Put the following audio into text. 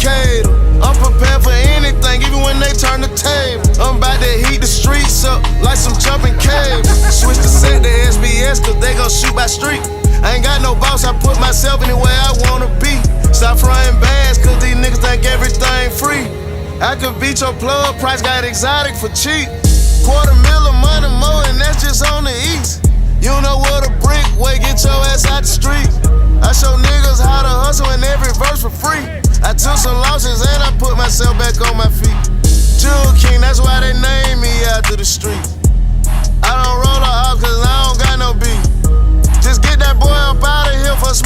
cater. I'm prepared for anything, even when they turn the table. I'm about to heat the streets up like some jumping cables. Switch the set to SBS, cause they gon' shoot by street. I ain't got no boss, I put myself anywhere I wanna be. Stop frying bags, cause these niggas think everything free. I could beat your plug, price got exotic for cheap. $250,000 money more, and that's just on the east. You know what a brick way, get your ass out the street. I show niggas how to hustle in every verse for free. I took some losses and I put myself back on my feet. Jewel King, that's why they named me after the street.